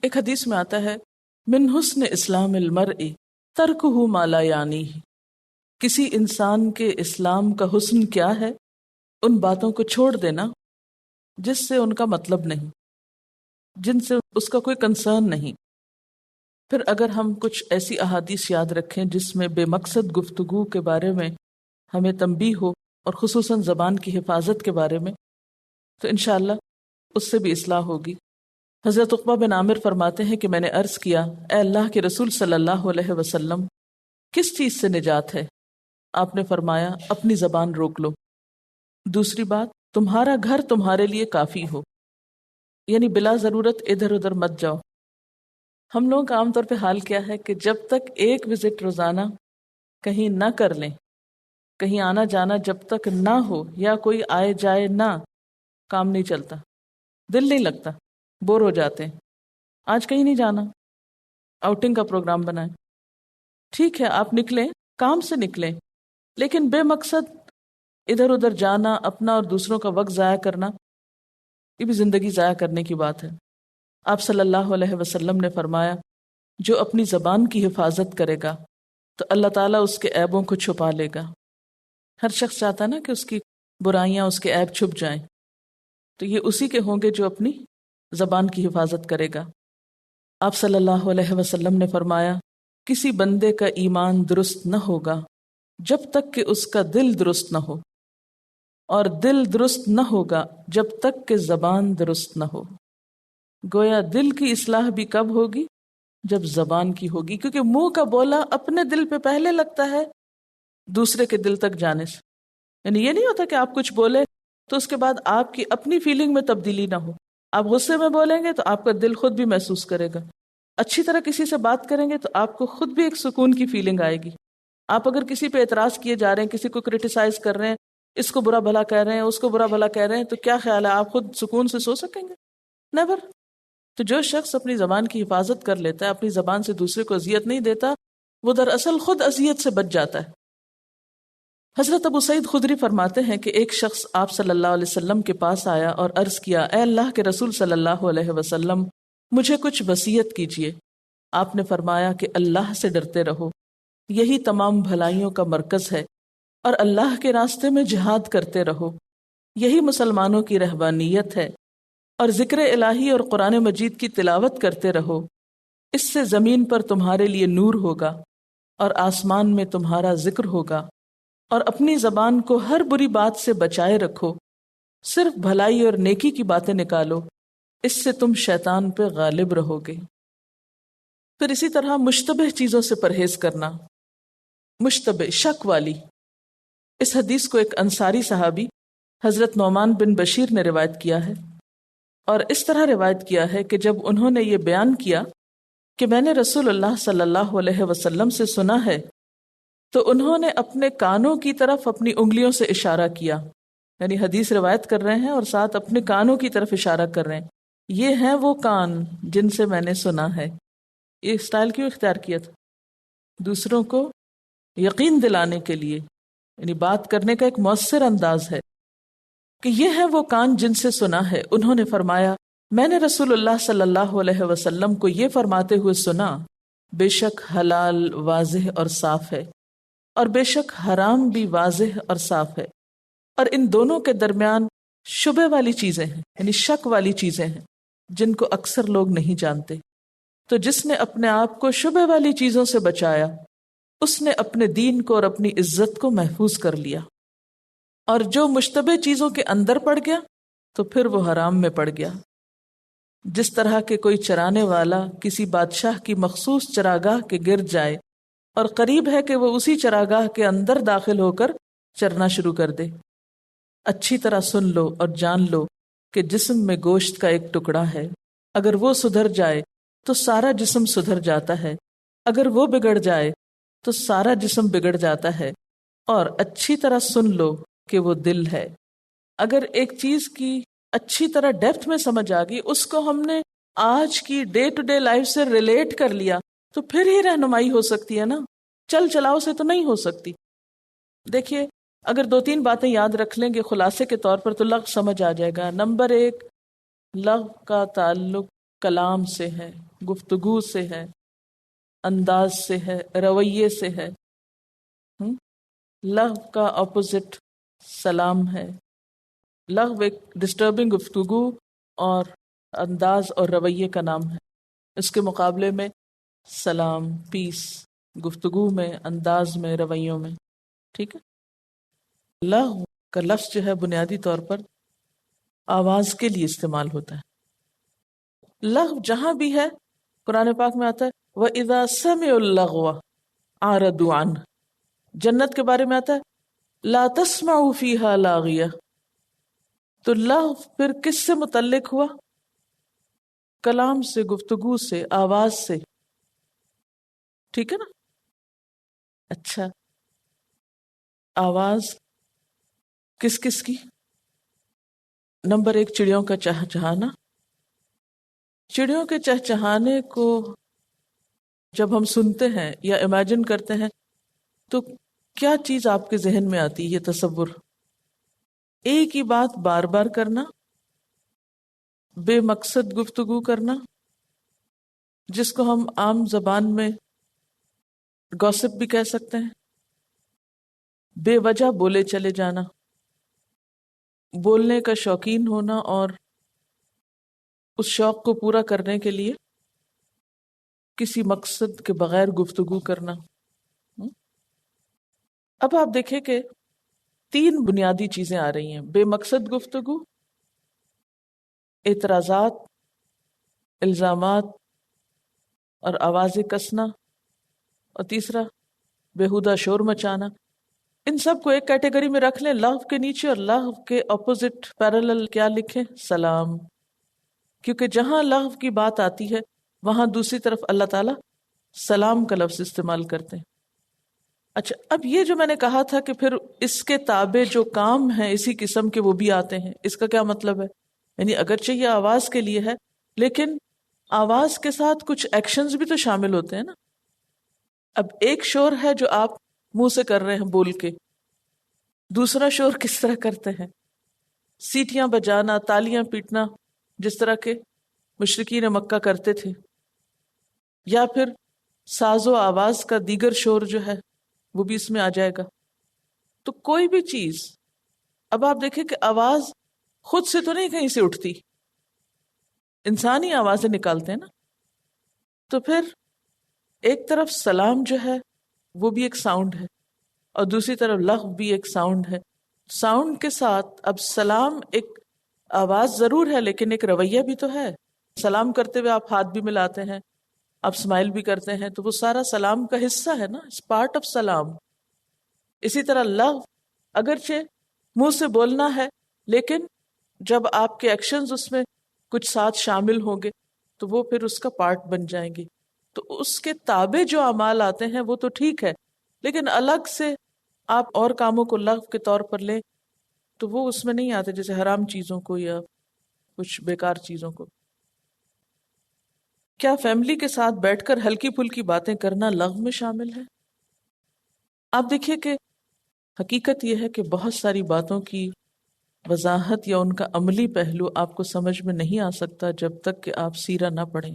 ایک حدیث میں آتا ہے من حسن اسلام المرء ترکہ ما لا یعنیہ، کسی انسان کے اسلام کا حسن کیا ہے؟ ان باتوں کو چھوڑ دینا جس سے ان کا مطلب نہیں، جن سے اس کا کوئی کنسرن نہیں۔ پھر اگر ہم کچھ ایسی احادیث یاد رکھیں جس میں بے مقصد گفتگو کے بارے میں ہمیں تنبیہ ہو، اور خصوصاً زبان کی حفاظت کے بارے میں، تو انشاءاللہ اس سے بھی اصلاح ہوگی۔ حضرت عقبہ بن عامر فرماتے ہیں کہ میں نے عرض کیا، اے اللہ کے رسول صلی اللہ علیہ وسلم، کس چیز سے نجات ہے؟ آپ نے فرمایا، اپنی زبان روک لو۔ دوسری بات، تمہارا گھر تمہارے لیے کافی ہو، یعنی بلا ضرورت ادھر ادھر مت جاؤ۔ ہم لوگوں کا عام طور پہ حال کیا ہے کہ جب تک ایک وزٹ روزانہ کہیں نہ کر لیں، کہیں آنا جانا جب تک نہ ہو، یا کوئی آئے جائے نہ، کام نہیں چلتا، دل نہیں لگتا، بور ہو جاتے ہیں۔ آج کہیں نہیں جانا، آؤٹنگ کا پروگرام بنائیں، ٹھیک ہے آپ نکلیں، کام سے نکلیں، لیکن بے مقصد ادھر ادھر جانا، اپنا اور دوسروں کا وقت ضائع کرنا، یہ بھی زندگی ضائع کرنے کی بات ہے۔ آپ صلی اللہ علیہ وسلم نے فرمایا، جو اپنی زبان کی حفاظت کرے گا تو اللہ تعالیٰ اس کے عیبوں کو چھپا لے گا۔ ہر شخص چاہتا نا کہ اس کی برائیاں، اس کے عیب چھپ جائیں، تو یہ اسی کے ہوں گے جو اپنی زبان کی حفاظت کرے گا۔ آپ صلی اللہ علیہ وسلم نے فرمایا، کسی بندے کا ایمان درست نہ ہوگا جب تک کہ اس کا دل درست نہ ہو، اور دل درست نہ ہوگا جب تک کہ زبان درست نہ ہو۔ گویا دل کی اصلاح بھی کب ہوگی؟ جب زبان کی ہوگی، کیونکہ منہ کا بولا اپنے دل پہ پہلے لگتا ہے دوسرے کے دل تک جانے سے۔ یعنی یہ نہیں ہوتا کہ آپ کچھ بولے تو اس کے بعد آپ کی اپنی فیلنگ میں تبدیلی نہ ہو۔ آپ غصے میں بولیں گے تو آپ کا دل خود بھی محسوس کرے گا، اچھی طرح کسی سے بات کریں گے تو آپ کو خود بھی ایک سکون کی فیلنگ آئے گی۔ آپ اگر کسی پہ اعتراض کیے جا رہے ہیں، کسی کو کرٹیسائز کر رہے ہیں، اس کو برا بھلا کہہ رہے ہیں، اس کو برا بھلا کہہ رہے ہیں، تو کیا خیال ہے آپ خود سکون سے سو سکیں گے؟ نیور۔ تو جو شخص اپنی زبان کی حفاظت کر لیتا ہے، اپنی زبان سے دوسرے کو اذیت نہیں دیتا، وہ دراصل خود اذیت سے بچ جاتا ہے۔ حضرت ابو سعید خدری فرماتے ہیں کہ ایک شخص آپ صلی اللہ علیہ وسلم کے پاس آیا اور عرض کیا، اے اللہ کے رسول صلی اللہ علیہ وسلم، مجھے کچھ وصیت کیجیے۔ آپ نے فرمایا کہ اللہ سے ڈرتے رہو، یہی تمام بھلائیوں کا مرکز ہے، اور اللہ کے راستے میں جہاد کرتے رہو، یہی مسلمانوں کی رہبانیت ہے، اور ذکر الہی اور قرآن مجید کی تلاوت کرتے رہو، اس سے زمین پر تمہارے لیے نور ہوگا اور آسمان میں تمہارا ذکر ہوگا، اور اپنی زبان کو ہر بری بات سے بچائے رکھو، صرف بھلائی اور نیکی کی باتیں نکالو، اس سے تم شیطان پہ غالب رہو گے۔ پھر اسی طرح مشتبہ چیزوں سے پرہیز کرنا، مشتبہ شک والی۔ اس حدیث کو ایک انصاری صحابی حضرت نعمان بن بشیر نے روایت کیا ہے، اور اس طرح روایت کیا ہے کہ جب انہوں نے یہ بیان کیا کہ میں نے رسول اللہ صلی اللہ علیہ وسلم سے سنا ہے، تو انہوں نے اپنے کانوں کی طرف اپنی انگلیوں سے اشارہ کیا، یعنی حدیث روایت کر رہے ہیں اور ساتھ اپنے کانوں کی طرف اشارہ کر رہے ہیں، یہ ہیں وہ کان جن سے میں نے سنا ہے۔ یہ اسٹائل کیوں اختیار کیا تھا؟ دوسروں کو یقین دلانے کے لیے، یعنی بات کرنے کا ایک مؤثر انداز ہے کہ یہ ہیں وہ کان جن سے سنا ہے۔ انہوں نے فرمایا، میں نے رسول اللہ صلی اللہ علیہ وسلم کو یہ فرماتے ہوئے سنا، بے شک حلال واضح اور صاف ہے، اور بے شک حرام بھی واضح اور صاف ہے، اور ان دونوں کے درمیان شبہ والی چیزیں ہیں، یعنی شک والی چیزیں ہیں جن کو اکثر لوگ نہیں جانتے۔ تو جس نے اپنے آپ کو شبہ والی چیزوں سے بچایا، اس نے اپنے دین کو اور اپنی عزت کو محفوظ کر لیا، اور جو مشتبہ چیزوں کے اندر پڑ گیا تو پھر وہ حرام میں پڑ گیا۔ جس طرح کہ کوئی چرانے والا کسی بادشاہ کی مخصوص چراگاہ کے گرد جائے اور قریب ہے کہ وہ اسی چراگاہ کے اندر داخل ہو کر چرنا شروع کر دے، اچھی طرح سن لو اور جان لو کہ جسم میں گوشت کا ایک ٹکڑا ہے، اگر وہ سدھر جائے تو سارا جسم سدھر جاتا ہے، اگر وہ بگڑ جائے تو سارا جسم بگڑ جاتا ہے، اور اچھی طرح سن لو کہ وہ دل ہے۔ اگر ایک چیز کی اچھی طرح ڈیپتھ میں سمجھ آ گئی، اس کو ہم نے آج کی ڈے ٹو ڈے لائف سے ریلیٹ کر لیا، تو پھر ہی رہنمائی ہو سکتی ہے نا، چل چلاؤ سے تو نہیں ہو سکتی۔ دیکھیے، اگر 2-3 باتیں یاد رکھ لیں گے خلاصے کے طور پر تو لغو سمجھ آ جائے گا۔ نمبر 1، لغو کا تعلق کلام سے ہے، گفتگو سے ہے، انداز سے ہے، رویے سے ہے۔ لغو کا اپوزٹ سلام ہے۔ لغو ایک ڈسٹربنگ گفتگو اور انداز اور رویے کا نام ہے، اس کے مقابلے میں سلام، پیس، گفتگو میں، انداز میں، رویوں میں، ٹھیک ہے۔ لغو کا لفظ جو ہے بنیادی طور پر آواز کے لیے استعمال ہوتا ہے۔ لغو جہاں بھی ہے قرآن پاک میں آتا ہے وَإِذَا سَمِعُوا اللَّغْوَ أَعْرَضُوا عَنْهُ، جنت کے بارے میں آتا ہے لَا تَسْمَعُوا فِيهَا لَاغِيَةً۔ تو لغو پھر کس سے متعلق ہوا؟ کلام سے، گفتگو سے، آواز سے، ٹھیک ہے نا۔ اچھا، آواز کس کس کی؟ نمبر ایک، چڑیوں کا چہچہانا۔ چڑیوں کے چہچہانے کو جب ہم سنتے ہیں یا امیجن کرتے ہیں تو کیا چیز آپ کے ذہن میں آتی ہے؟ یہ تصور، ایک ہی بات بار بار کرنا، بے مقصد گفتگو کرنا، جس کو ہم عام زبان میں گوسپ بھی کہہ سکتے ہیں، بے وجہ بولے چلے جانا، بولنے کا شوقین ہونا اور اس شوق کو پورا کرنے کے لیے کسی مقصد کے بغیر گفتگو کرنا۔ اب آپ دیکھیں کہ تین بنیادی چیزیں آ رہی ہیں، بے مقصد گفتگو، اعتراضات، الزامات اور آوازیں کسنا، اور تیسرا بیہودہ شور مچانا۔ ان سب کو ایک کیٹیگری میں رکھ لیں لغو کے نیچے، اور لغو کے اپوزٹ پیرالل کیا لکھیں؟ سلام۔ کیونکہ جہاں لغو کی بات آتی ہے وہاں دوسری طرف اللہ تعالیٰ سلام کا لفظ استعمال کرتے ہیں۔ اچھا، اب یہ جو میں نے کہا تھا کہ پھر اس کے تابع جو کام ہیں اسی قسم کے وہ بھی آتے ہیں، اس کا کیا مطلب ہے؟ یعنی اگرچہ یہ آواز کے لیے ہے لیکن آواز کے ساتھ کچھ ایکشنز بھی تو شامل ہوتے ہیں نا۔ اب ایک شور ہے جو آپ منہ سے کر رہے ہیں بول کے، دوسرا شور کس طرح کرتے ہیں؟ سیٹیاں بجانا، تالیاں پیٹنا، جس طرح کے مشرکین مکہ کرتے تھے، یا پھر ساز و آواز کا دیگر شور جو ہے وہ بھی اس میں آ جائے گا۔ تو کوئی بھی چیز، اب آپ دیکھیں کہ آواز خود سے تو نہیں کہیں سے اٹھتی، انسانی آوازیں نکالتے ہیں نا۔ تو پھر ایک طرف سلام جو ہے وہ بھی ایک ساؤنڈ ہے اور دوسری طرف لغو بھی ایک ساؤنڈ ہے۔ ساؤنڈ کے ساتھ اب سلام ایک آواز ضرور ہے لیکن ایک رویہ بھی تو ہے۔ سلام کرتے ہوئے آپ ہاتھ بھی ملاتے ہیں، آپ اسمائل بھی کرتے ہیں، تو وہ سارا سلام کا حصہ ہے نا، اٹس پارٹ آف سلام۔ اسی طرح لغو اگرچہ منہ سے بولنا ہے لیکن جب آپ کے ایکشنز اس میں کچھ ساتھ شامل ہوں گے تو وہ پھر اس کا پارٹ بن جائیں گے۔ تو اس کے تابع جو اعمال آتے ہیں وہ تو ٹھیک ہے، لیکن الگ سے آپ اور کاموں کو لغو کے طور پر لیں تو وہ اس میں نہیں آتے، جیسے حرام چیزوں کو یا کچھ بیکار چیزوں کو۔ کیا فیملی کے ساتھ بیٹھ کر ہلکی پھلکی باتیں کرنا لغو میں شامل ہے؟ آپ دیکھیے کہ حقیقت یہ ہے کہ بہت ساری باتوں کی وضاحت یا ان کا عملی پہلو آپ کو سمجھ میں نہیں آ سکتا جب تک کہ آپ سیرہ نہ پڑھیں۔